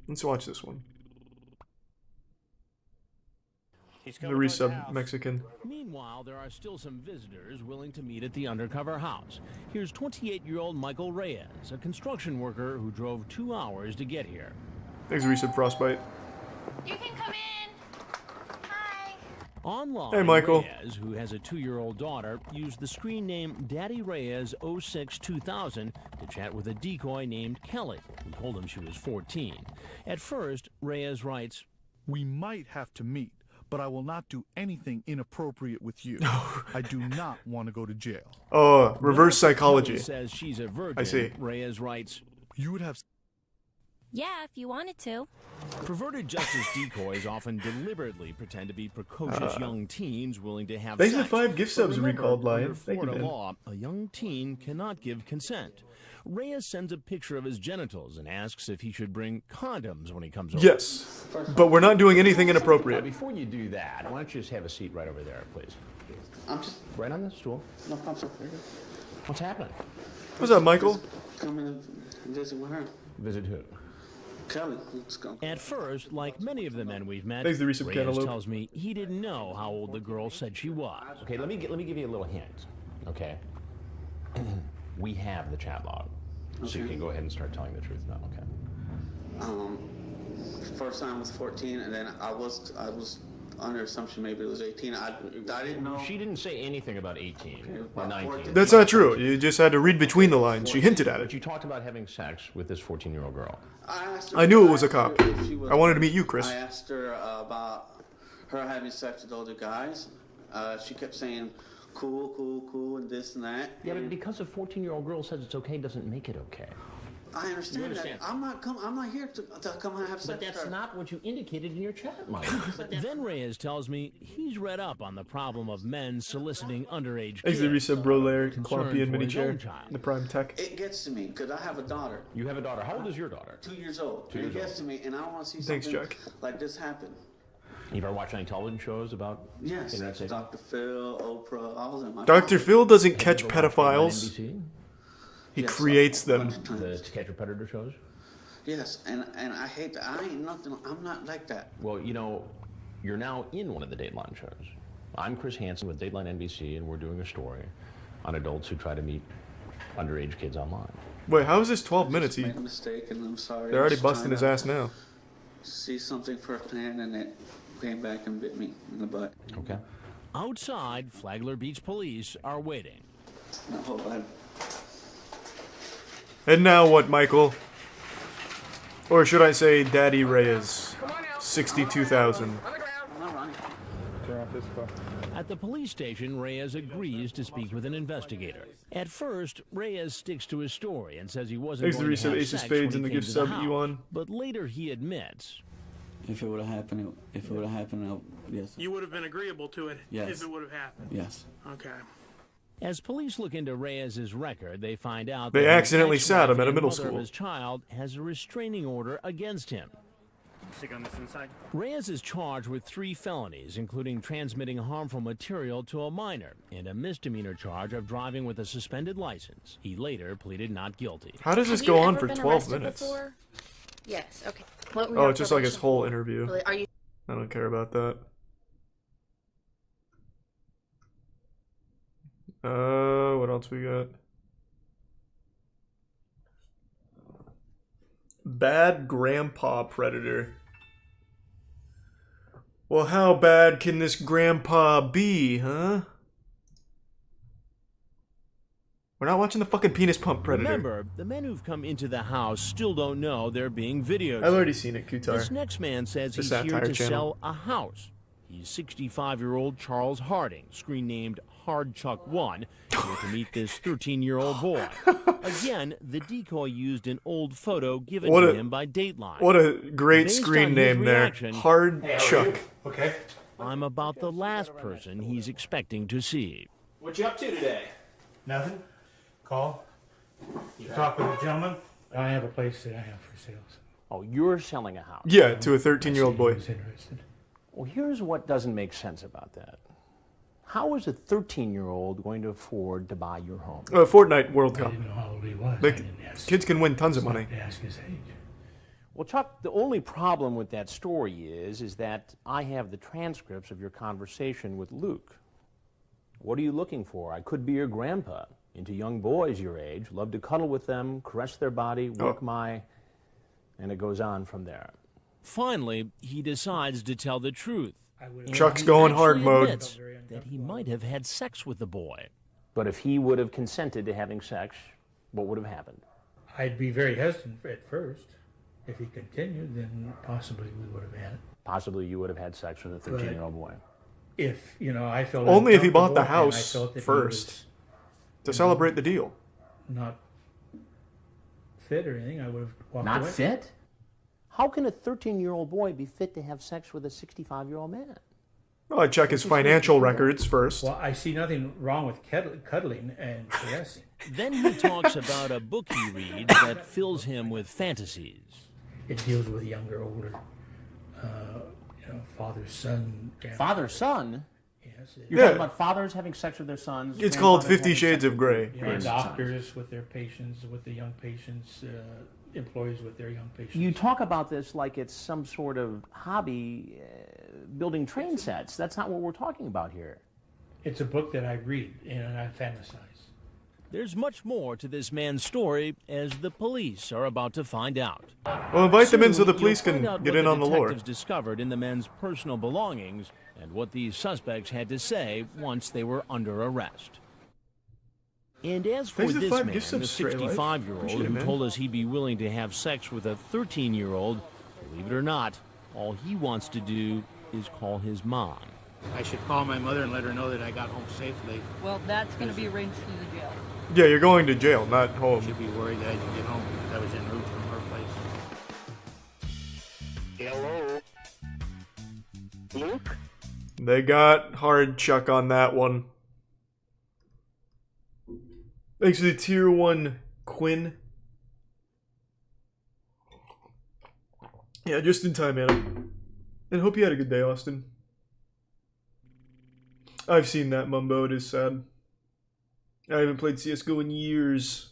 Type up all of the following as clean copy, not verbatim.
Let's watch this one. The Resub resub Mexican. Meanwhile, there are still some visitors willing to meet at the undercover house. Here's 28-year-old Michael Reyes, a construction worker who drove 2 hours to get here. Thanks, resub Frostbite. You can come in. Hi. Online, Hey, Michael. Reyes, who has a 2-year-old daughter, used the screen name Daddy Reyes 06-2000 to chat with a decoy named Kelly, who told him she was 14. At first, Reyes writes, "We might have to meet, but I will not do anything inappropriate with you. I do not want to go to jail." Oh, reverse psychology. Kelly says she's a virgin. I see. Reyes writes, You would have... Yeah, if you wanted to. perverted justice decoys often deliberately pretend to be precocious young teens willing to have Thanks sex. to 5 gift But subs, remember, Recalled Lion. under Thank you, Florida man. law, a young teen cannot give consent. Reyes sends a picture of his genitals and asks if he should bring condoms when he comes over. Yes, but we're not doing anything inappropriate. Before you do that, why don't you just have a seat right over there, please? I'm just Right on the stool. no problem. What's happening? What's up, Michael? Coming and visit with her. Visit who? Kelly, let's go. At first, like many of the men we've met, Thanks, the recent Reyes cantaloupe. tells me he didn't know how old the girl said she was. Okay, let me give you a little hint. Okay. We have the chat log, so you Okay. can go ahead and start telling the truth now. Okay. First time was 14, and then I was under assumption maybe it was 18. I didn't know. She didn't say anything about 18 or 19. That's not true. You just had to read between the lines. She hinted at But it. you talked about having sex with this 14-year-old girl. I asked her- I knew it was a asked her cop. if she was- I wanted to meet you, Chris. I asked her about her having sex with older guys. She kept saying, cool, cool, cool, and this and that. Yeah, but because a 14-year-old girl says it's okay doesn't make it okay. I understand, understand. that. I'm not here to come and have sex But with that's her. not what you indicated in your chat, Mike. Then Reyes tells me he's read up on the problem of men soliciting underage Thanks, kids. the resub Brolair, Concern Clumpy, and for Mini his Chair. own child. The Prime Tech. It gets to me because I have a daughter, You have a daughter. How old is your daughter? 2 years old. 2 And years it gets old. to me, and I don't want to see Thanks, something Jack. like this happen. You ever watch any television shows about Yes, internet safety? Dr. Phil, Oprah, all of them. Dr. Phil doesn't catch You ever watch Dateline pedophiles. NBC? He Yes, creates a bunch them. of times. The To Catch a Predator shows? Yes, and I hate that. I ain't nothing. I'm not like that. Well, you know, you're now in one of the Dateline shows. I'm Chris Hansen with Dateline NBC, and we're doing a story on adults who try to meet underage kids online. Wait, how is this 12 minutes? Made a mistake, and I'm sorry. They're already I was busting trying his to ass now. See something firsthand, and it came back and bit me in the butt. Okay. Outside, Flagler Beach police are waiting. I hope I. And now what, Michael? Or should I say Daddy Reyes? 62,000. I'm not running. At the police station, Reyes agrees to speak with an investigator. At first, Reyes sticks to his story and says he wasn't Thanks, going the to resub have Ace of sex Spades when and the he came gift to the sub house. Ewan. But later he admits, If it would have happened, yes. You would have been agreeable to it Yes. if it would have happened. Yes. Okay. as police look into Reyes' record, they find out They that his accidentally sat him ex-wife at a and middle mother of school. his child has a restraining order against him. Stick on this inside. Reyes is charged with 3 felonies, including transmitting harmful material to a minor and a misdemeanor charge of driving with a suspended license. He later pleaded not guilty. How does this Have go you on ever for been 12 arrested minutes? before? Yes. Okay. What were Oh, your it's just like his probation? whole interview. Really, are you? I don't care about that. What else we got? Bad grandpa predator. Well, how bad can this grandpa be, huh? We're not watching the fucking penis pump predator. Remember, the men who've come into the house still don't know they're being videotaped. I've already seen it, Kutar. This next man says The he's here satire to channel. sell a house. He's 65-year-old Charles Harding, screen named Hardchuck 1, here to meet this 13-year-old boy. Again, the decoy used an old photo given What to a- him by Dateline. What a great Based screen on his name there. reaction- Hard Chuck. Okay. I'm about the last person he's expecting to see. What you up to today? Nothing. Call. You talk with a gentleman. I have a place that I have for sale. Oh, you're selling a house. Yeah, to a 13-year-old boy. Who's interested? Well, here's what doesn't make sense about that. How is a 13-year-old going to afford to buy your home? Fortnite World I Cup. didn't know how old he was. Like, I didn't ask. kids can win tons of It's money. not to ask his age. Well, Chuck, the only problem with that story is that I have the transcripts of your conversation with Luke. What are you looking for? I could be your grandpa. Into young boys your age, love to cuddle with them, caress their body, work my... And it goes on from there. Finally, he decides to tell the truth. Chuck's going hard mode. That he might have had sex with the boy. But if he would have consented to having sex, what would have happened? I'd be very hesitant at first. If he continued, then possibly we would have had it. Possibly you would have had sex with a 13-year-old boy. If, you know, I felt only if he bought the uncomfortable and I house felt that he first was, to celebrate the deal. not fit or anything, I would have walked Not away. fit? How can a 13-year-old boy be fit to have sex with a 65-year-old man? Well, I check his financial records first. Well, I see nothing wrong with cuddling and caressing. Then he talks about a book he reads that fills him with fantasies. It deals with younger, older, you know, father, son. Father, son? Yes. You're talking about fathers having sex with their sons? It's called grandfathers 50 having Shades sex of with Grey. Yeah, doctors with their patients, with the young patients, employees with their young patients. You talk about this like it's some sort of hobby, building train sets. That's not what we're talking about here. It's a book that I read and I fantasize. There's much more to this man's story, as the police are about to find out. Well, invite them in so the Soon, police you'll can find out get what in on the lore. detectives discovered in the men's personal belongings and what these suspects had to say once they were under arrest. And as for Thanks for this five man, gifts, the Stray Life. 65-year-old Appreciate it, who man. told us he'd be willing to have sex with a 13-year-old, believe it or not, all he wants to do is call his mom. I should call my mother and let her know that I got home safely. Well, that's going to be arranged through the jail. Yeah, you're going to jail, not home. She'd be worried that I didn't get home because I was en route from her place. Hello? Luke? They got hard Chuck on that one. Thanks to the tier 1 Quinn. Yeah, just in time, man. And hope you had a good day, Austin. I've seen that, Mumbo. It is sad. I haven't played CSGO in years.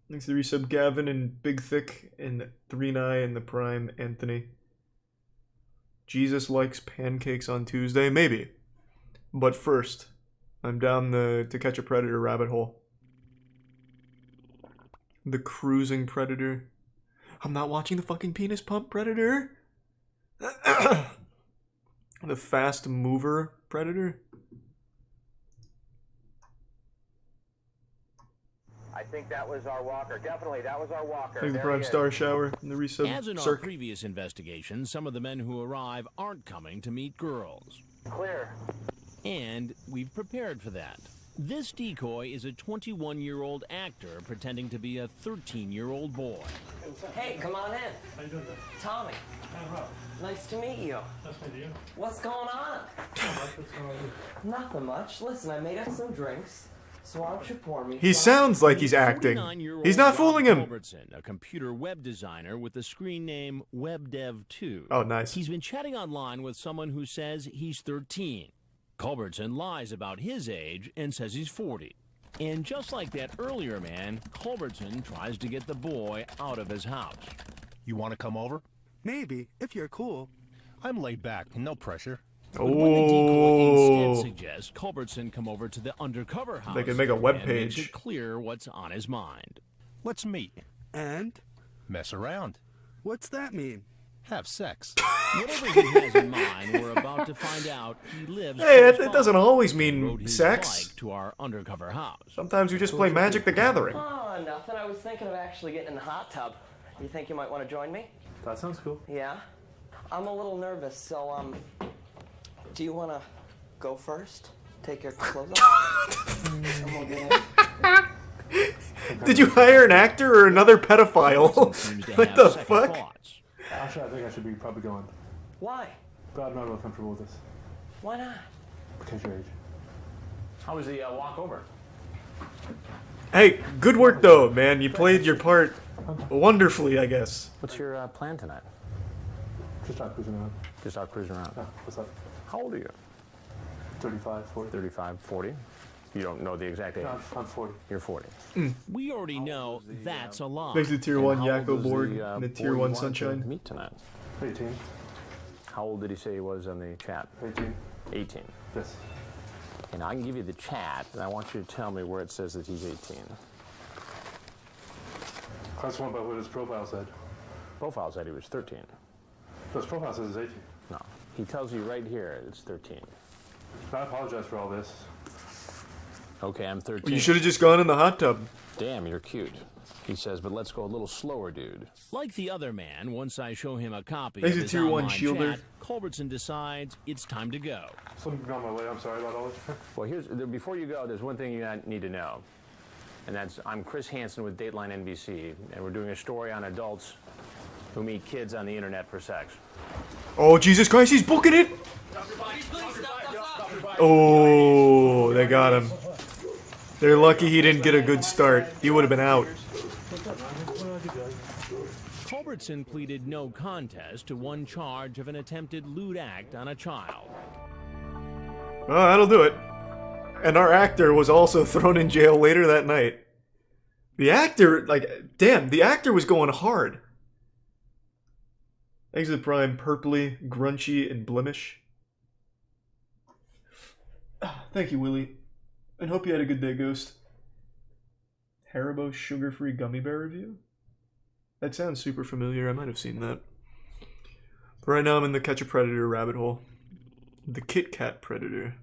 Thanks to the resub Gavin and Big Thick and 3-9 and the Prime Anthony. Jesus likes pancakes on Tuesday? Maybe. But first, I'm down the To Catch a Predator rabbit hole. The cruising predator. I'm not watching the fucking penis pump predator. The fast mover predator. I think that was our walker. Definitely, that was our walker. Thank the There Prime he is. Star Shower and the resub As in our Cirque. previous investigation, some of the men who arrive aren't coming to meet girls. Clear. And we've prepared for that. This decoy is a 21-year-old actor pretending to be a 13-year-old boy. Hey, come on in. How you doing, Tommy. Nice to meet you. Nice to meet you. What's going on? Nothing much. Listen, I made us some drinks, so why don't you pour me? He sounds like he's acting. He's not fooling him. Culbertson, a computer web designer with the screen name WebDev2. Oh, nice. He's been chatting online with someone who says he's 13. Culbertson lies about his age and says he's 40. And just like that earlier man, Culbertson tries to get the boy out of his house. You want to come over? Maybe, if you're cool. I'm laid back, no pressure. But when the decoy instead suggests Culbertson come over to the undercover house, They can make a web and makes page. it clear what's on his mind. Let's meet. And? Mess around. What's that mean? Have sex. Whatever he has in mind, we're about to find out. He lives. Hey, close it by. doesn't always He mean rode his sex. bike to our undercover house. Sometimes we just play Magic the Gathering. Oh, nothing. I was thinking of actually getting in the hot tub. You think you might want to join me? That sounds cool. Yeah? I'm a little nervous, so, do you want to go first? Take your clothes off? And we'll get in. Did you hire an actor or another pedophile? What the fuck? Actually, I think I should be probably going. Why? But I'm not real comfortable with this. Why not? Because your age. How was the walk over? Hey, good work though, man. You played your part wonderfully, I guess. What's your plan tonight? Just out cruising around. Just out cruising around. Yeah, what's up? How old are you? 35, 40. 35, 40. You don't know the exact age? No, I'm 40. You're 40. We already know that's a lie. Thanks to Tier And 1 how old Yakko was board the, and the boy Tier you 1 wanted to Sunshine. meet tonight? 18. How old did he say he was on the chat? 18. 18. Yes. And I can give you the chat, and I want you to tell me where it says that he's 18. I just went by what his profile said. Profile said he was 13. But his profile says he's 18. No. He tells you right here it's 13. I apologize for all this. Okay, I'm 13. You should have just gone in the hot tub. Damn, you're cute. He says, but let's go a little slower, dude. Like the other man, once I show him a copy Thanks of to his Tier 1 online Shielder. chat, Culbertson decides it's time to go. Something got on my way. I'm sorry about all this. Well, before you go, there's one thing you need to know. And that's, I'm Chris Hansen with Dateline NBC, and we're doing a story on adults who meet kids on the internet for sex. Oh, Jesus Christ, he's booking it! Oh, they got him. They're lucky he didn't get a good start. He would have been out. Culbertson pleaded no contest to one charge of an attempted lewd act on a child. Oh, that'll do it. And our actor was also thrown in jail later that night. The actor, like, damn, the actor was going hard. Thanks to the Prime, Purpley, Grunchy, and Blemish. Thank you, Willie. And hope you had a good day, Ghost. Haribo sugar-free gummy bear review? That sounds super familiar. I might have seen that. But right now I'm in the Catch a Predator rabbit hole. The Kit Kat Predator.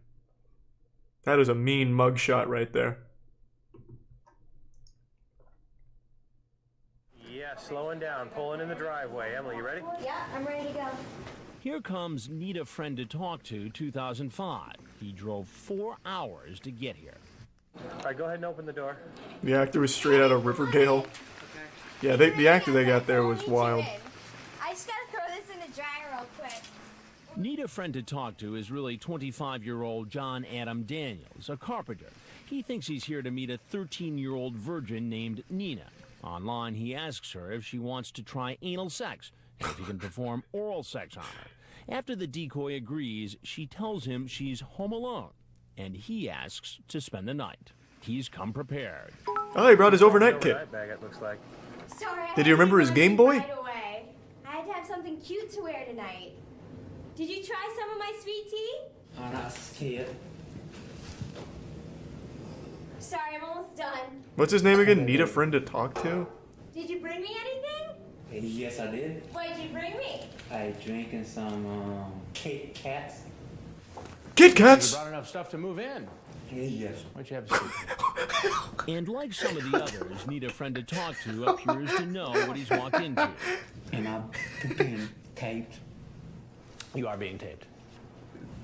That is a mean mugshot right there. Yeah, slowing down, pulling in the driveway. Emily, you ready? Yeah, I'm ready to go. Here comes Need a Friend to Talk to 2005. He drove 4 hours to get here. All right, go ahead and open the door. The actor was straight out of Riverdale. Yeah, the actor they got there was wild. I just gotta throw this in the dryer real quick. Need a Friend to Talk to is really 25-year-old John Adam Daniels, a carpenter. He thinks he's here to meet a 13-year-old virgin named Nina. Online, he asks her if she wants to try anal sex and if he can perform oral sex on her. After the decoy agrees, she tells him she's home alone, and he asks to spend the night. He's come prepared. Oh, he brought his overnight kit. Bag, it looks like. Sorry, Did he remember his Game Boy? Right away. I had to have something cute to wear tonight. Did you try some of my sweet tea? I'm not scared. Sorry, I'm almost done. What's his name again? Need a Friend to Talk to? Did you bring me anything? Yes, I did. What did you bring me? I drinking some Kit Kats. Kit You Kats? brought enough stuff to move in. Yes. Why don't you have a seat? And like some of the others, Need a Friend to Talk to appears to know what he's walked into. And I'm being taped. You are being taped.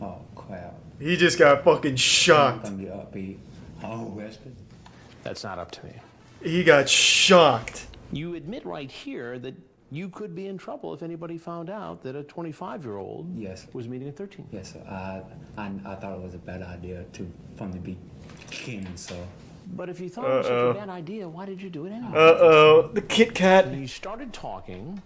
Oh, crap. He just got fucking shocked. I'm gonna be upbeat. Oh, arrested. That's not up to me. He got shocked. You admit right here that you could be in trouble if anybody found out that a 25-year-old Yes. was meeting a 13. Yes, sir. I thought it was a bad idea from the beginning, so. But if you thought it was such a bad idea, why did you do it anyway? Uh-oh. The Kit Kat. You started talking,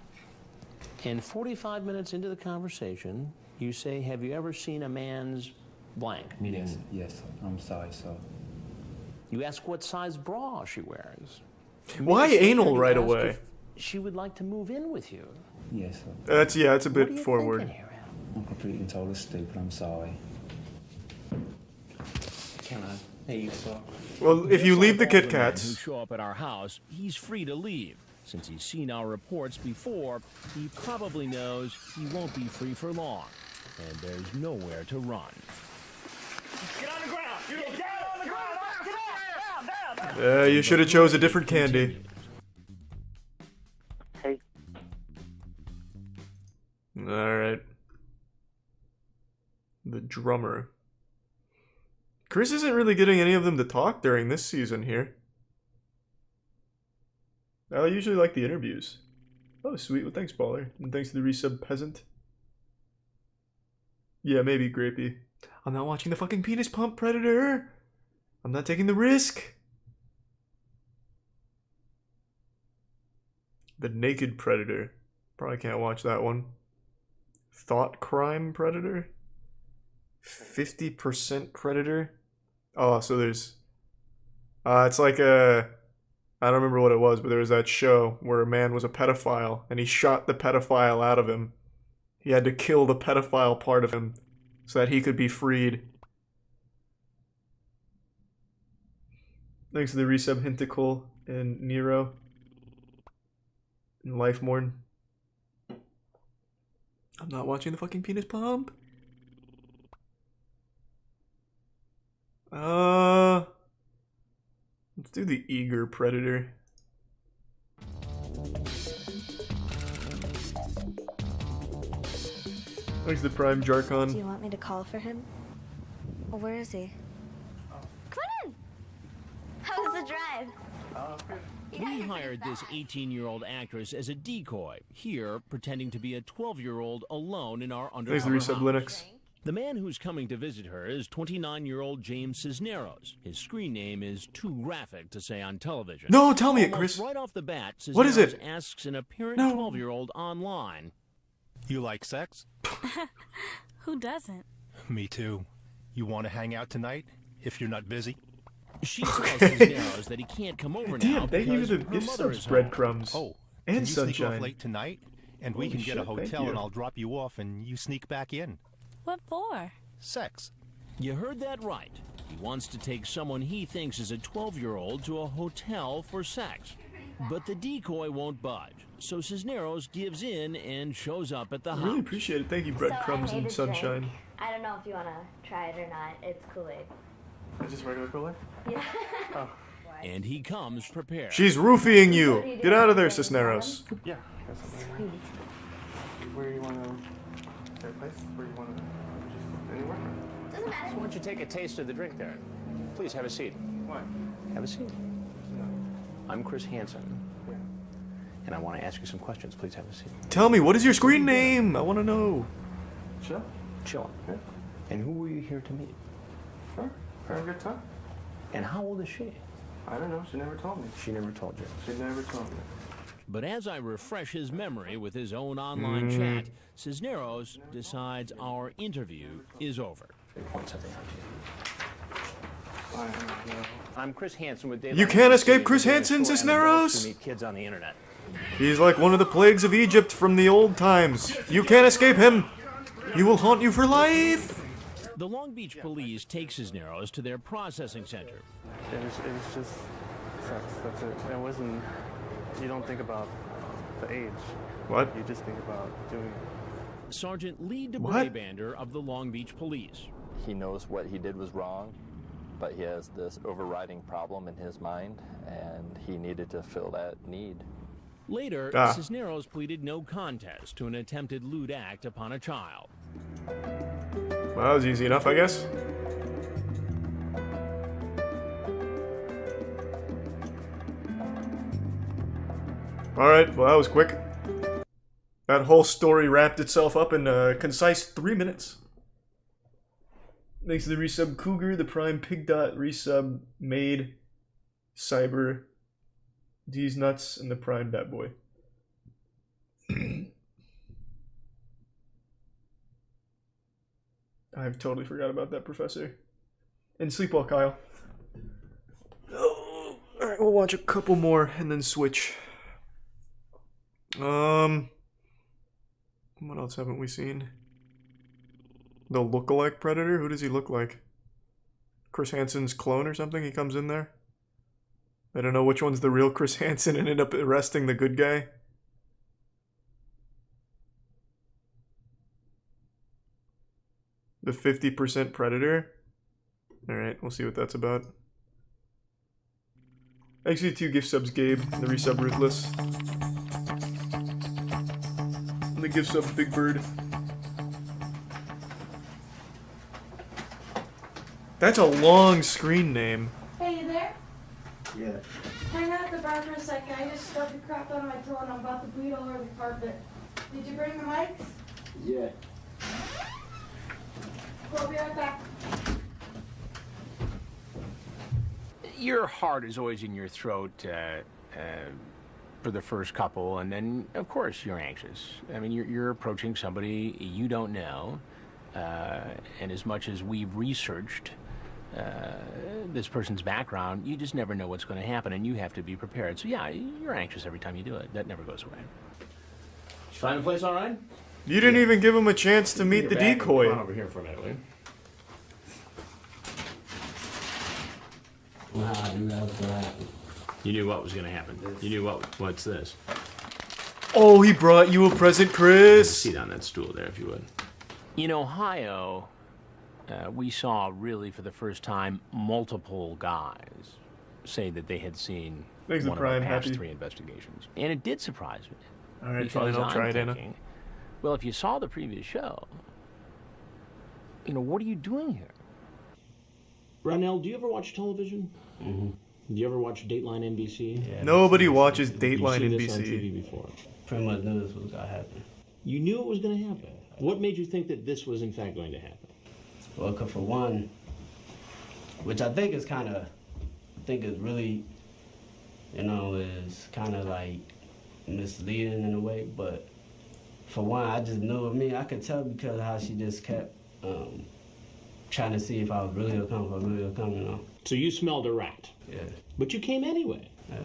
and 45 minutes into the conversation, you say, have you ever seen a man's blank? Yes, yes. I'm sorry, sir. You ask what size bra she wears. Why anal right away? If she would like to move in with you. Yes, sir. That's a What bit are you forward. thinking here, Al? I'm completely totally stupid. I'm sorry. Can I? Hey, sir. Well, if you Just leave the like all Kit men who Kats, show up at our house, he's free to leave. Since he's seen our reports before, he probably knows he won't be free for long. And there's nowhere to run. Get on the ground! Get down on the ground! Get down! you should have chose a different candy. Hey. Alright. The drummer. Chris isn't really getting any of them to talk during this season here. I usually like the interviews. Oh, sweet. Well, thanks, Baller. And thanks to the resub Peasant. Yeah, maybe Grapey. I'm not watching the fucking penis pump, Predator. I'm not taking the risk. The Naked Predator. Probably can't watch that one. Thought Crime Predator. 50% Predator. Oh, so there's... it's like a... I don't remember what it was, but there was that show where a man was a pedophile, and he shot the pedophile out of him. He had to kill the pedophile part of him so that he could be freed. Thanks to the resub HintaCl and Nero. And Lifemorn. I'm not watching the fucking penis pump. Let's do the eager predator. Thanks to the Prime Jarkon. Do you want me to call for him? Well, where is he? Come on in! How was the drive? We hired this 18-year-old actress as a decoy, here pretending to be a 12-year-old alone in our undercover Thanks to house. resub Linux. The man who's coming to visit her is 29-year-old James Cisneros. His screen name is too graphic to say on television. No, tell me it, Almost Chris. right off the bat, Cisneros What is it? asks an apparent No. 12-year-old online. You like sex? Who doesn't? Me too. You want to hang out tonight? If you're not busy? She tells Cisneros that he can't come over now Damn, thank you because for the her gift mother subs, is home. breadcrumbs. Oh, and can you sneak sunshine. off late tonight? And we Holy can get a shit, thank hotel you. and I'll drop you off and you sneak back in. What for? Sex. You heard that right. He wants to take someone he thinks is a 12-year-old to a hotel for sex. But the decoy won't budge, so Cisneros gives in and shows up at the I house. really appreciate it. Thank you, breadcrumbs So I made and a drink. sunshine. I don't know if you want to try it or not. It's Kool-Aid. Is this regular Kool-Aid? Yeah. Oh. And he comes prepared. She's roofing you. Get out of there, Cisneros. Yeah. Sweet. Where do you want to... Is there a place where you want to... Just anywhere? Doesn't matter. So why don't you take a taste of the drink there? Please have a seat. Why? Have a seat. No. I'm Chris Hansen, Yeah. and I want to ask you some questions. Please have a seat. Tell me, what is your screen name? I want to know. Chill? Chillin'. Yeah. And who were you here to meet? Sure. Have a good time. And how old is she? I don't know. She never told me. She never told you. She never told me. But as I refresh his memory with his own online chat, Cisneros decides our interview is over. They point something out to you. I don't know. I'm Chris Hansen with Daylight. You can't escape Magazine, Chris doing a Hansen, story on adults Cisneros. who meet kids on the internet. He's like one of the plagues of Egypt from the old times. You can't escape him. He will haunt you for life. The Long Beach police take Cisneros to their processing center. It was just sex. That's it. It wasn't... You don't think about the age. What? You just think about doing it. Sergeant Lee What? DeBrabander of the Long Beach Police. He knows what he did was wrong, but he has this overriding problem in his mind, and he needed to fill that need. Later, Cisneros pleaded no contest to an attempted lewd act upon a child. Well, that was easy enough, I guess. Alright, well that was quick. That whole story wrapped itself up in a concise 3 minutes. Thanks to the resub Cougar, the Prime Pig Dot resub Made, Cyber, D's Nuts, and the Prime Bat Boy. I've totally forgot about that, Professor. And sleep well, Kyle. Oh, alright, we'll watch a couple more and then switch. What else haven't we seen? The lookalike Predator? Who does he look like? Chris Hansen's clone or something? He comes in there? I don't know which one's the real Chris Hansen and end up arresting the good guy. The 50% Predator? Alright, we'll see what that's about. Actually, 2 gift subs, Gabe. The resub Ruthless. And the gift sub Big Bird. That's a long screen name. Hey, you there? Yeah. Hang out at the bar for a second. I just stuffed the crap out of my toe and I'm about to bleed all over the carpet. Did you bring the mics? Yeah. We'll be right back. Your heart is always in your throat for the first couple, and then, of course, you're anxious. I mean, you're approaching somebody you don't know, and as much as we've researched this person's background, you just never know what's going to happen, and you have to be prepared. So yeah, you're anxious every time you do it. That never goes away. Did you find the place all right? You didn't even give him a chance to meet the decoy. Come on over here for a minute, will you? Wow, I knew that was going to happen. You knew what was going to happen. You knew what's this. Oh, he brought you a present, Chris. Sit on that stool there, if you would. In Ohio, we saw really for the first time multiple guys say that they had seen Makes one the Prime of our past happy. 3 investigations. And it did surprise me. All right, Because fine, I'll try I'm it, Anna. thinking, well, if you saw the previous show, what are you doing here? Ronell, do you ever watch television? Mm-hmm. Do you ever watch Dateline NBC? Yeah, Nobody watches You've Dateline seen this on NBC. TV before. pretty much knew this was going to happen. You knew it was going to happen. What made you think that this was in fact going to happen? Well, 'cause for one, which I think is really, is kind of like misleading in a way, but for one, I just knew, I could tell because of how she just kept trying to see if I was really gonna come, So you smelled a rat? Yeah. But you came anyway? Yeah.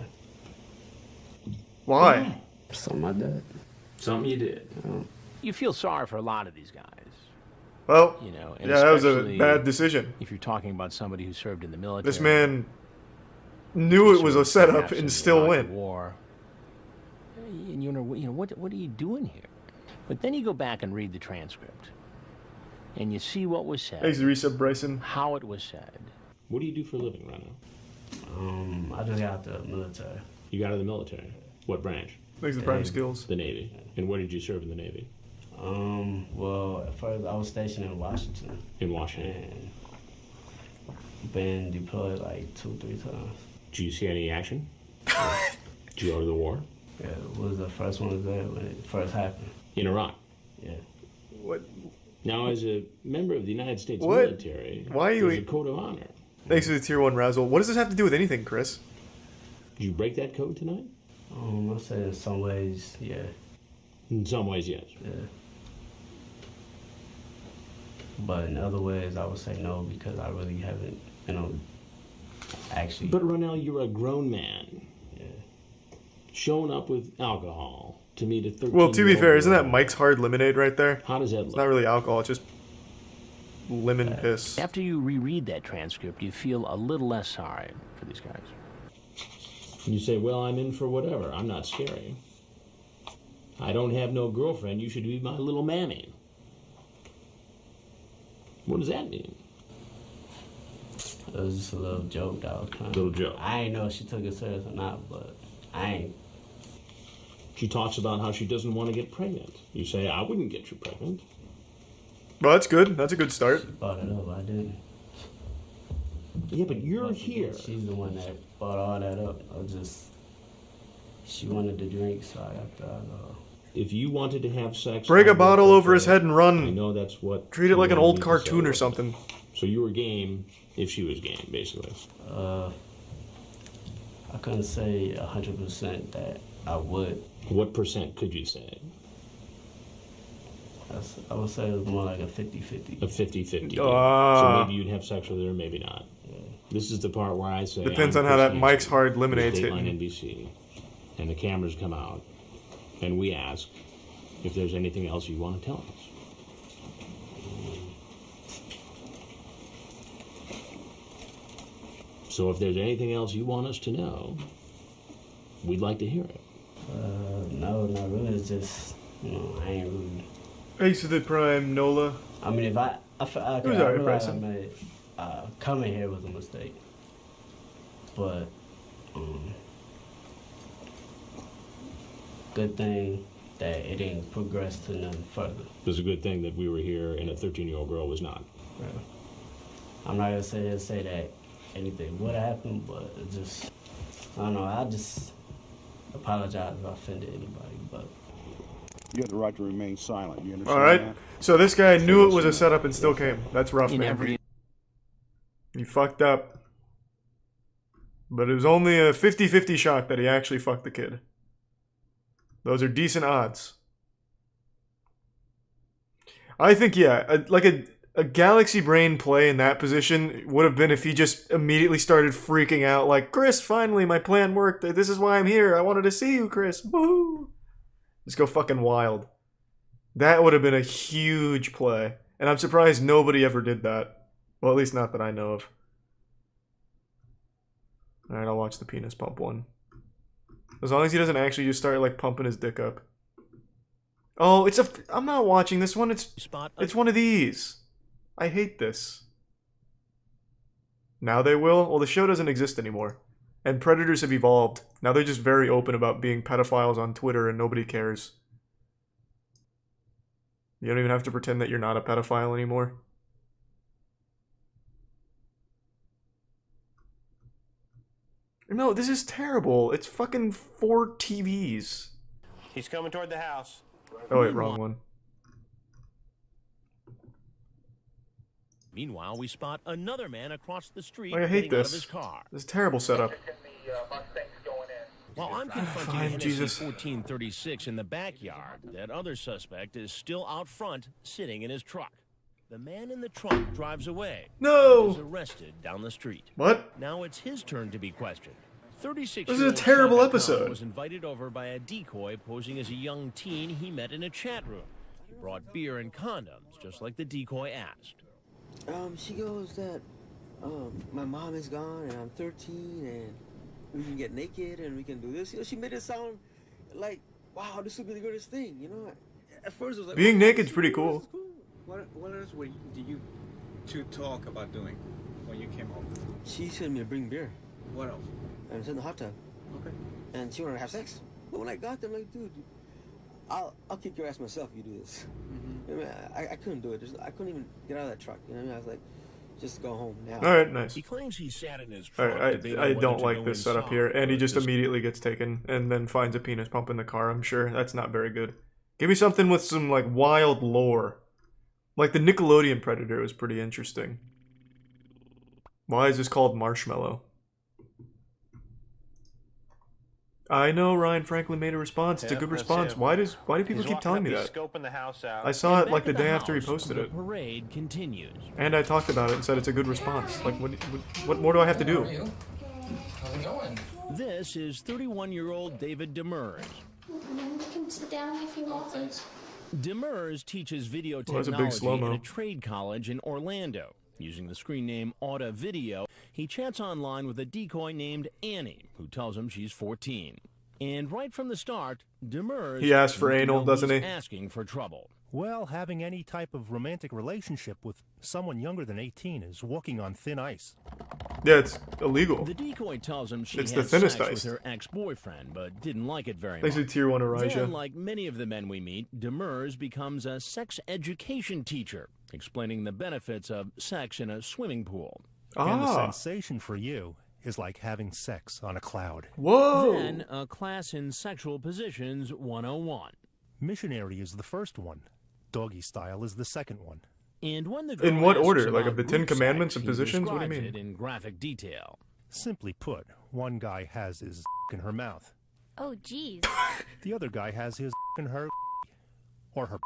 Why? Something I did. Something you did. You feel sorry for a lot of these guys. Well, And yeah, that was a especially bad decision. If you're talking about somebody who served in the military. This man knew it was a setup and still went. War. And you know, what are you doing here? But then you go back and read the transcript, and you see what was said. Thanks to Resub Bryson. How it was said. What do you do for a living, Rano? I just got out the military. You got out of the military? What branch? Thanks to Prime Skills. The Navy. And where did you serve in the Navy? Well, at first I was stationed in Washington. In Washington. And been deployed like 2-3 times. Did you see any action? Did you go to the war? Yeah, it was the first one there when it first happened. In Iraq? Yeah. What? Now, as a member of the United States What? military, Why are you? there's a code of honor. Thanks for the tier 1 razzle. What does this have to do with anything, Chris? Did you break that code tonight? I say in some ways, yeah. In some ways, yes. Yeah. But in other ways, I would say no because I really haven't, actually. But Ronell, you're a grown man. Yeah. Showing up with alcohol to meet a 13-year-old. Well, to be fair, isn't that girl. Mike's Hard Lemonade right there? How does that look? It's not really alcohol, it's just lemon piss. After you reread that transcript, you feel a little less sorry for these guys. You say, well, I'm in for whatever. I'm not scary. I don't have no girlfriend. You should be my little mammy. What does that mean? It was just a little joke that I was playing. Little joke. I ain't know if she took it serious or not, but I ain't. She talks about how she doesn't want to get pregnant. You say, I wouldn't get you pregnant. Well, that's good. That's a good start. She brought it up. I didn't. Yeah, but you're here. She's the one that brought all that up. She wanted to drink, so I got the If you wanted to have sex... Break a bottle over his head and run. I know that's what... Treat it like an you old need to cartoon say. or something. So you were game if she was game, basically. I couldn't say 100% that I would. What percent could you say? I would say it was more like a 50-50. A 50-50. So Ah. maybe you'd have sex with her, maybe not. Yeah. This is the part where I say... Depends I'm on how that Chris Mike's Hansen, Hard Lemonade's with Dateline hitting. NBC, and the cameras come out, and we ask if there's anything else you want to tell us. So if there's anything else you want us to know, we'd like to hear it. No, not really. It's just, I ain't really. Thanks to the Prime, Nola. I mean, if I It was I alright, realize I Bryson. made coming here was a mistake, but good thing that it didn't progress to nothing further. It was a good thing that we were here and a 13-year-old girl was not. Right. I'm not gonna say that anything would happen, but it just, I don't know. I just apologize if I offended anybody, but. You have the right to remain silent. You understand Alright. that? So this guy knew it was a setup and still came. That's rough, In man. every He fucked up. But it was only a 50-50 shot that he actually fucked the kid. Those are decent odds. I think, yeah, like A Galaxy Brain play in that position would have been if he just immediately started freaking out like, Chris, finally, my plan worked. This is why I'm here. I wanted to see you, Chris. Woohoo! Just go fucking wild. That would have been a huge play. And I'm surprised nobody ever did that. Well, at least not that I know of. Alright, I'll watch the penis pump one. As long as he doesn't actually just start, like, pumping his dick up. Oh, it's a... I'm not watching this one. It's one of these. I hate this. Now they will? Well, the show doesn't exist anymore. And predators have evolved. Now they're just very open about being pedophiles on Twitter and nobody cares. You don't even have to pretend that you're not a pedophile anymore. No, this is terrible. It's fucking 4 TVs. He's coming toward the house. Oh wait, wrong one. Meanwhile, we spot another man across the street I hate getting out of this. his car. This is a terrible setup. While I'm confronting Fine, Hennessy Jesus. 1436 in the backyard, that other suspect is still out front, sitting in his truck. The man in the truck drives away. No! He's arrested down the street. What? Now it's his turn to be questioned. 36 This is a terrible episode. Was invited over by a decoy posing as a young teen he met in a chat room. He brought beer and condoms, just like the decoy asked. She goes that, my mom is gone and I'm 13 and we can get naked and we can do this. You know, she made it sound like, wow, this would be the greatest thing, you know? At first it was like... Being naked's pretty cool. What else did you two talk about doing when you came home? She said me to bring beer. What else? And it's in the hot tub. Okay. And she wanted to have sex. But when I got there, I'm like, dude, I'll kick your ass myself if you do this. I mean, I couldn't do it. I couldn't even get out of that truck. You know what I mean? I was like, just go home now. Alright, nice. He claims he sat in his truck. Alright, I don't like this setup here. And he just immediately gets taken and then finds a penis pump in the car, I'm sure. That's not very good. Give me something with some, like, wild lore. Like, the Nickelodeon Predator was pretty interesting. Why is this called Marshmallow? I know Ryan Franklin made a response. It's a good response. him. Why do people keep telling me that? Scoping the house out. I saw it like the day after he posted it. Parade continues. And I talked about it and said it's a good response. Like, what more do I have to do? How's it going? This is 31-year-old David Demers. You can sit down if you want. Thanks. Demers teaches video Well, that's a big technology slow-mo. at a trade college in Orlando. Using the screen name Auto Video, he chats online with a decoy named Annie, who tells him she's 14. And right from the start, Demers He asks for seems to anal, know doesn't who's he? asking for trouble. Well, having any type of romantic relationship with someone younger than 18 is walking on thin ice. Yeah, it's illegal. The decoy tells him she It's had the thinnest sex ice. with her ex-boyfriend, but didn't like it very Thanks to much. Tier 1 Then, Elijah. like many of the men we meet, Demers becomes a sex education teacher, explaining the benefits of sex in a swimming pool. And the Ah. sensation for you is like having sex on a cloud. Whoa! Then, a class in sexual positions 101. Missionary is the first one. Doggy style is the second one. And when the In girl what asks order? Like, about of the Ten group Commandments sex, of he positions? What do you describes mean? it in graphic detail. Simply put, one guy has his in her mouth. Oh, geez. The other guy has his in her or her.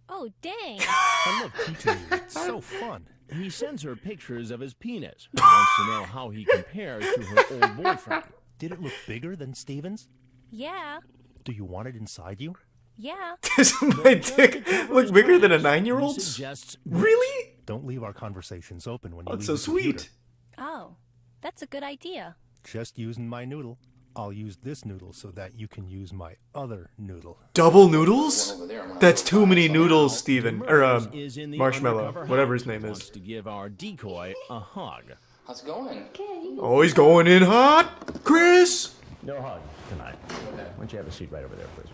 Oh, dang. I love teaching you. It's so fun. He sends her pictures of his penis and wants to know how he compares to her old boyfriend. Did it look bigger than Steven's? Yeah. Do you want it inside you? Yeah. Does my dick look bigger than a 9-year-old's? Suggests Really? Don't leave our conversations open when you That's leave so the computer. sweet. Oh, that's a good idea. Just using my noodle. I'll use this noodle so that you can use my other noodle. Double noodles? That's too many noodles, Steven. Or, Is in the Marshmallow. undercover Whatever his house, name wants is. to give our decoy a hug. How's it going? Oh, he's going in hot! Chris! No hug tonight. Why don't you have a seat right over there, please?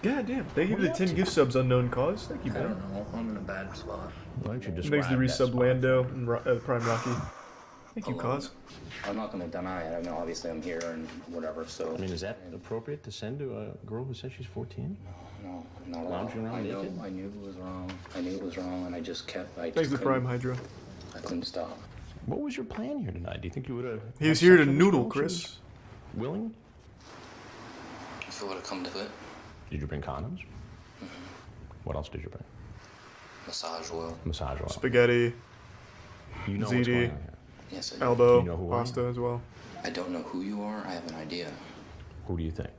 God damn. Thank you for the 10 gift subs, Unknown Cause. Thank you, I Ben. don't know. I'm in a bad spot. Why don't you Thanks describe to that resub spot? Lando and Prime Rocky. Thank you, Cause. I'm not going to deny it. I mean, obviously I'm here and whatever, so... I mean, is that appropriate to send to a girl who says she's 14? No, not Lounging around naked? I knew it was wrong. I knew it was wrong, and I just kept... Thanks to Prime Hydra. I couldn't stop. What was your plan here tonight? Do you think you would have... He was here to noodle, Chris. Willing? If it would have come to it. Did you bring condoms? What else did you bring? Massage oil. Massage oil. Spaghetti. You know what's going ziti. on here. Yes, I do. Elbow. Do you know who I am? Pasta as well. I don't know who you are. I have an idea. Who do you think?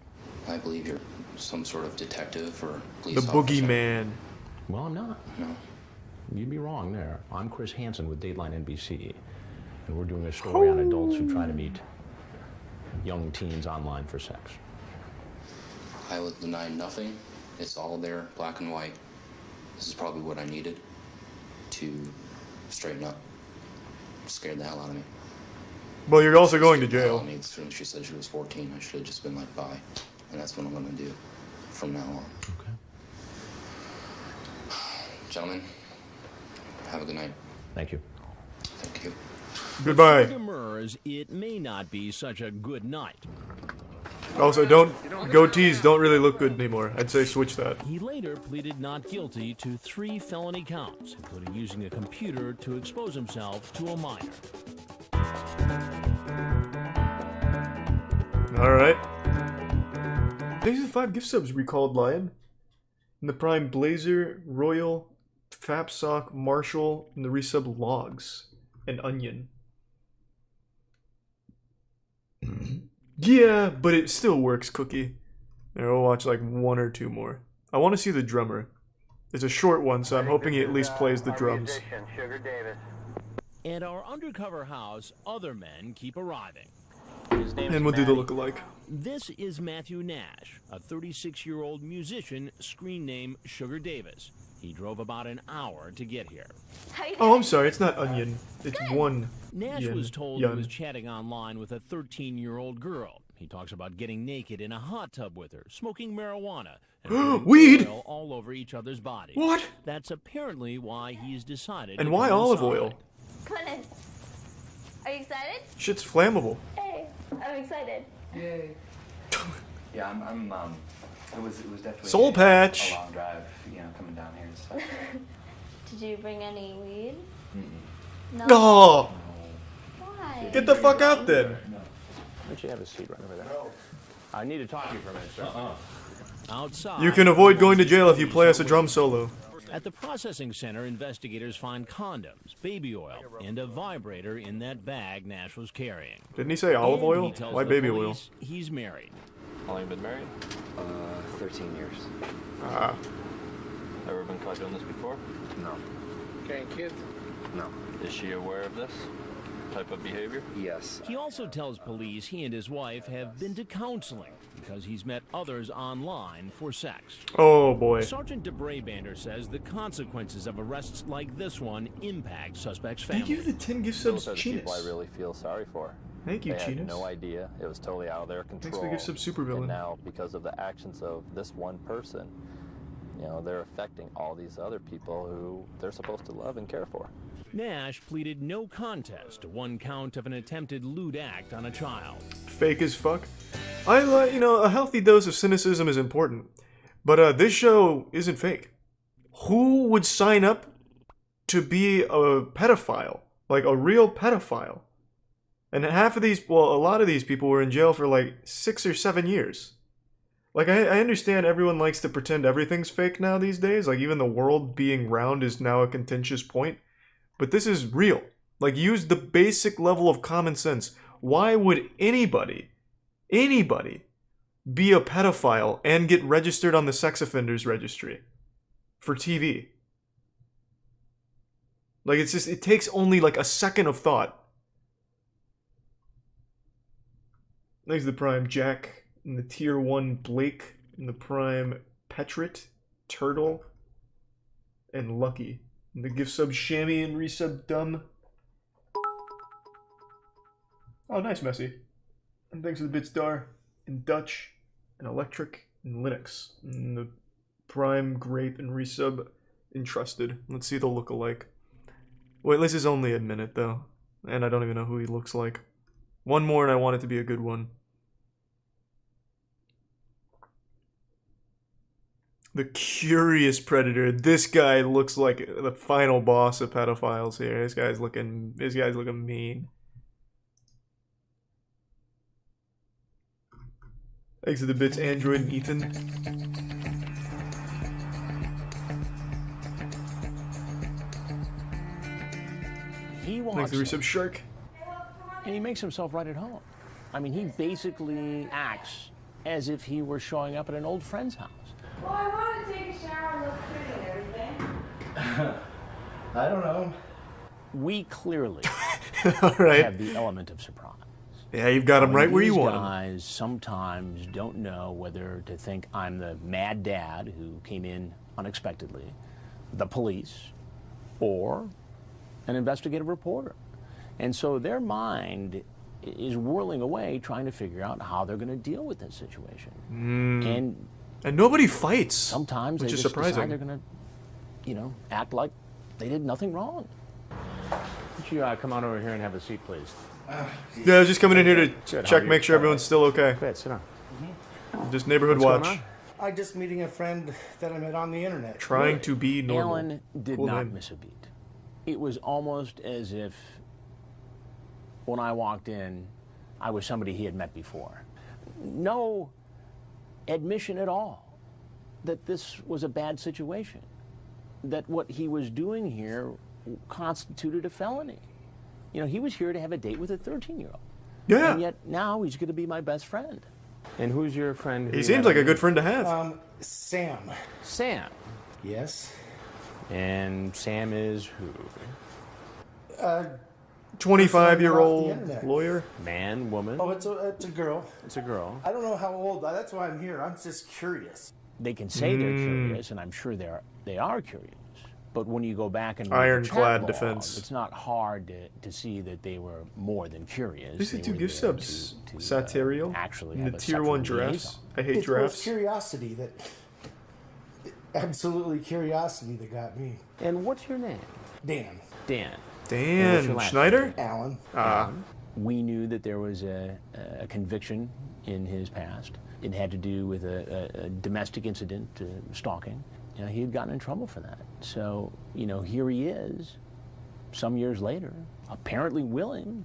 I believe you're some sort of detective or The police officer. boogeyman. Well, I'm not. No. You'd be wrong there. I'm Chris Hansen with Dateline NBC, and we're doing a story on adults who try to meet young teens online for sex. I will deny nothing. It's all there, black and white. This is probably what I needed to straighten up. Scared the hell out of me. Well, you're also going to Scared the hell out jail. of me as soon as she said she was 14, I should have just been like, bye. And that's what I'm going to do from now on. Okay. Gentlemen, have a good night. Thank you. Thank you. Goodbye. For demurs, it may not be such a good night. Also, goatees don't really look good anymore. I'd say switch that. He later pleaded not guilty to 3 felony counts, including using a computer to expose himself to a minor. Alright. Thanks to the 5 gift subs, Recalled Lion. And the Prime Blazer, Royal, Fapsock, Marshall, and the resub Logs. And Onion. Yeah, but it still works, Cookie. There, we'll watch like 1 or 2 more. I want to see the drummer. It's a short one, so I'm hoping he at least plays the drums. Sugar Davis. At our undercover house, other men keep arriving. And we'll do the lookalike. This is Matthew Nash, a 36-year-old musician, screen name Sugar Davis. He drove about an hour to get here. Oh, I'm sorry, it's not Onion. It's one. Nash yin. was told Yun. he was chatting online with a 13-year-old girl. He talks about getting naked in a hot tub with her, smoking marijuana, and putting Weed! oil all over each other's bodies. What? That's apparently why he's decided And to why go olive inside. oil? Come on in. Are you excited? Shit's flammable. Hey, I'm excited. Yay. Yeah, it was definitely Soul patch. a long drive, coming down here and stuff. Did you bring any weed? No. No! Why? Get the fuck out then. Why don't you have a seat right over there? I need to talk to you for a minute, sir. Outside. You can avoid going to jail if you play us a drum solo. At the processing center, investigators find condoms, baby oil, and a vibrator in that bag Nash was carrying. Didn't he say olive And oil? he tells Why the baby police he's married. How long you been married? 13 years. Ah. Ever been caught doing this before? No. Okay, kids? No. Is she aware of this type of behavior? Yes. He also tells police he and his wife have been to counseling because he's met others online for sex. Oh boy. Sergeant DeBraybander says the consequences of arrests like this one impact suspects' Thank families. you for the 10 gift Those subs, are the people I Chinus. really feel sorry for. Thank you, They had Chinus. no idea. It was totally out of their control. Thanks for the gift sub, Supervillain. And now, because of the actions of this one person, they're affecting all these other people who they're supposed to love and care for. Nash pleaded no contest to 1 count of an attempted lewd act on a child. Fake as fuck. I like, a healthy dose of cynicism is important. But this show isn't fake. Who would sign up to be a pedophile? Like a real pedophile? And half of these, well, a lot of these people were in jail for like 6 or 7 years. Like, I understand everyone likes to pretend everything's fake now these days. Like, even the world being round is now a contentious point. But this is real. Like, use the basic level of common sense. Why would anybody be a pedophile and get registered on the sex offenders registry for TV? Like, it's just, it takes only like a second of thought. There's the Prime Jack, and the Tier 1 Blake, and the Prime Petrit, Turtle, and Lucky. And the gift sub Shammy and resub Dumb. Oh, nice, Messi. And thanks to the Bitstar, and Dutch, and Electric, and Linux. And the Prime Grape and resub Entrusted. Let's see the lookalike. Wait, this is only a minute, though. And I don't even know who he looks like. 1 more and I want it to be a good one. The Curious Predator. This guy looks like the final boss of pedophiles here. This guy's looking mean. Thanks to the bits, Android and Ethan. He walks Thanks to in, resub Shark. and he makes himself right at home. I mean, he basically acts as if he were showing up at an old friend's house. Well, I wanted to take a shower and look pretty and everything. I don't know. We clearly All right. have the element of surprise. Yeah, you've got him right where you want him. These guys sometimes don't know whether to think I'm the mad dad who came in unexpectedly, the police, or an investigative reporter. And so their mind is whirling away trying to figure out how they're going to deal with this situation. And nobody fights. Sometimes which they is just surprising. decide they're going to, act like they did nothing wrong. Would you come on over here and have a seat, please? Yeah, I was just coming in here to Good, check, how are make you? sure everyone's still okay. Good, sit down. Just neighborhood What's watch. going I just meeting a friend that I met on the internet. Trying to be normal. Alan did Cool not name. miss a beat. It was almost as if when I walked in, I was somebody he had met before. No admission at all that this was a bad situation, that what he was doing here constituted a felony. He was here to have a date with a 13-year-old. Yeah. And yet now he's going to be my best friend. And who's your friend? He who seems had like a good friend to have. Sam. Sam. Yes. And Sam is who? 25-year-old lawyer. Man, woman? Oh, it's a girl. It's a girl. I don't know how old. That's why I'm here. I'm just curious. They can say they're curious, and I'm sure they are curious. But when you go back and read the Ironclad chat log, defense. it's not hard to see that they were more than curious. These are They two were gift there subs. to, Satirial. actually And have the a tier sexual 1 giraffes. liaison. I hate It giraffes. was curiosity absolutely curiosity that got me. And what's your name? Dan. Dan. Dan What's your last Schneider? Alan. We knew that there was a conviction in his past. It had to do with a domestic incident, stalking. He had gotten in trouble for that. So, here he is, some years later, apparently willing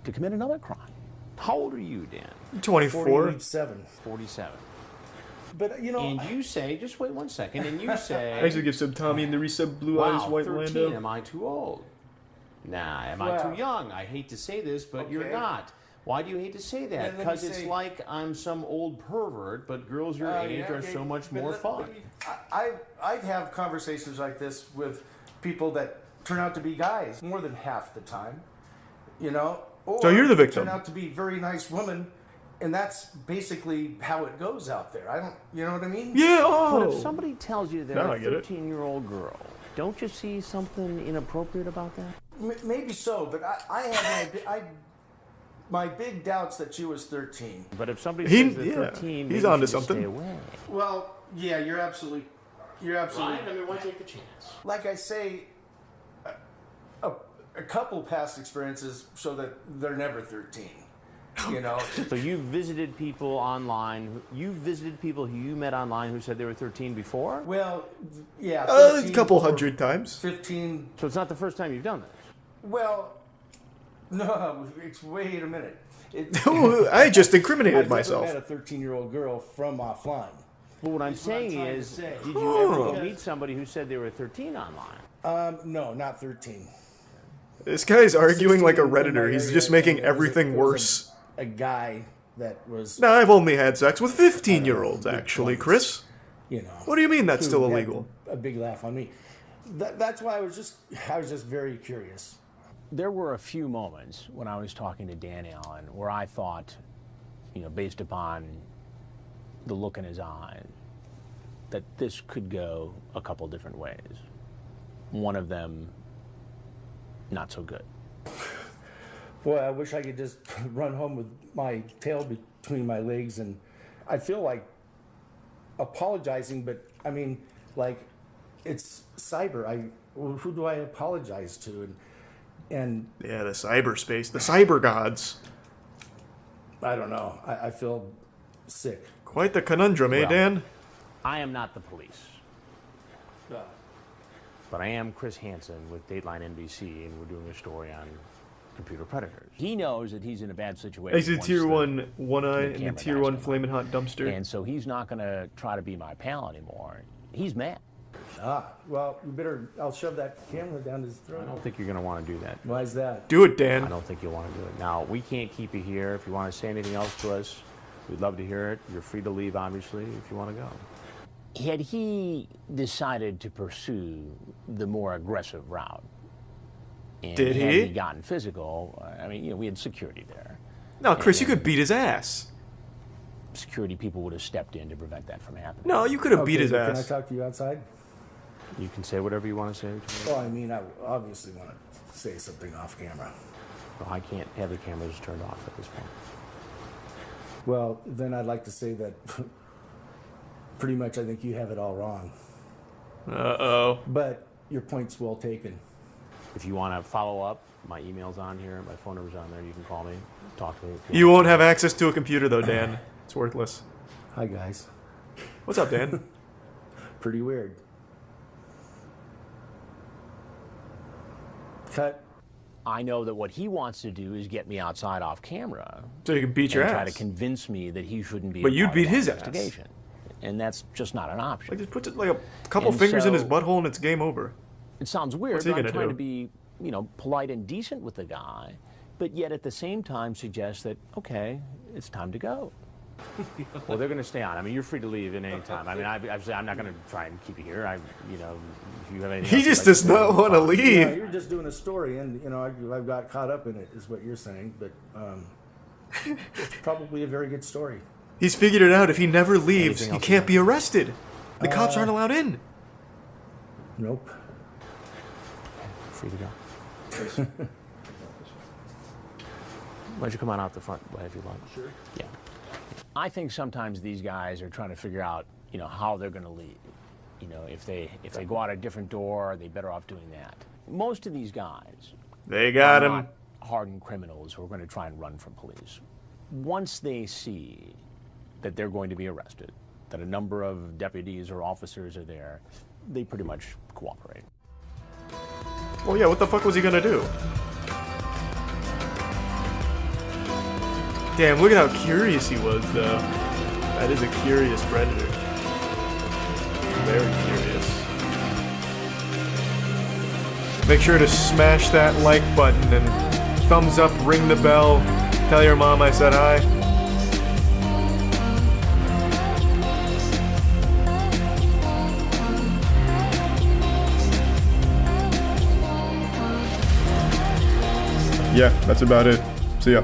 to commit another crime. How old are you, Dan? 24. 47. 47. But, And you say, just wait 1 second, and you say... Thanks to give sub Tommy and the resub Blue wow, Eyes White 13, Lando. am I too old? Nah, am I Well, too young? I hate to say this, but you're okay. not. Why do you hate to say that? Then let me Because it's say- like I'm some old pervert, but girls your age Yeah, are okay, so much but more let fun. me- I have conversations like this with people that turn out to be guys more than half the time, Or So you're the victim. Turn out to be very nice women, and that's basically how it goes out there. You know what I mean? Yeah, But if oh. somebody tells you they're Now a I get it. 13-year-old girl, don't you see something inappropriate about that? Maybe so, but I have my big doubts that she was 13. But if somebody He- says they're yeah, 13, he's maybe onto you should something. Stay away. Well, yeah, you're absolutely. Right? I mean, why take the chance? Like I say, a couple past experiences show that they're never 13. So you visited people online. You visited people who you met online who said they were 13 before? Well, yeah. A 13 couple or hundred times. 15. So it's not the first time you've done this? Well, no, wait a minute. I just incriminated I've myself. never met a 13-year-old girl from offline. But what I'm That's what I'm saying trying to is, say. did you ever go meet somebody who said they were 13 online? No, not 13. This guy's arguing like a 16 in my Redditor. He's area, just making and there was everything there was worse. A guy that was, No, I've only had sex with 15-year-olds, actually, points. Chris. What do you mean that's who still had illegal? A big laugh on me. That's why I was just very curious. There were a few moments when I was talking to Dan Allen where I thought, based upon the look in his eyes, that this could go a couple different ways. One of them, not so good. Boy, I wish I could just run home with my tail between my legs, and I feel like apologizing, but I mean, like, it's cyber. Who do I apologize to? And Yeah, the cyberspace, the cyber gods. I don't know. I feel sick. Quite the conundrum, eh, Well, Dan? I am not the police. But I am Chris Hansen with Dateline NBC, and we're doing a story on computer predators. He knows that he's in a bad situation. He's a once tier the- 1 one eye the and the camera tier guys 1 come flaming hot dumpster. And so he's not going to try to be my pal anymore. He's mad. Well, you better, I'll shove that camera down his throat. I don't think you're going to want to do that. Why is that? Do it, Dan. I don't think you'll want to do it. Now, we can't keep you here. If you want to say anything else to us, we'd love to hear it. You're free to leave, obviously, if you want to go. Had he decided to pursue the more aggressive route, and Did had he? he gotten physical, I mean, you know, we had security there. No, Chris, you could beat his ass. Security people would have stepped in to prevent that from happening. No, you could have beat his Can I ass. talk to you outside? You can say whatever you want to say to me. Well, I mean, I obviously want to say something off camera. Well, I can't have the cameras turned off at this point. Well, then I'd like to say that pretty much I think you have it all wrong. Uh-oh. But your point's well taken. If you want to follow up, my email's on here, my phone number's on there. You can call me, talk to me. You won't have access to a computer, though, Dan. It's worthless. Hi, guys. What's up, Dan? Pretty weird. Cut. I know that what he wants to do is get me outside off camera. So you can beat your and ass. try to convince me that he shouldn't be. But a you'd part beat of our his ass. investigation. And that's just not an option. Like, just put like a couple And fingers in his so- butthole and it's game over. It sounds weird, What's he but I'm gonna trying do? to be, you know, polite and decent with the guy, but yet at the same time suggest that, okay, it's time to go. Well, they're going to stay on. I mean, you're free to leave at any time. I mean, I've said I'm not going to try and keep you here. You know, if you have anything He else you'd just like does to not say, want to fine. leave. Yeah, you're just doing a story, and you know I've got caught up in it, is what you're saying. But it's probably a very good story. He's figured it out. If he never leaves, Anything he else can't be arrested. The cops aren't allowed in. Nope. Free to go. Why don't you come on out the front? We'll have you lunch. Sure. Yeah. I think sometimes these guys are trying to figure out, you know, how they're going to leave. You know, if they go out a different door, are they better off doing that? Most of these guys, They got are him. not hardened criminals who are going to try and run from police. Once they see that they're going to be arrested, that a number of deputies or officers are there, they pretty much cooperate. Well, yeah, what the fuck was he gonna do? Damn, look at how curious he was, though. That is a curious predator. Very curious. Make sure to smash that like button and thumbs up, ring the bell, tell your mom I said hi. Yeah, that's about it. See ya.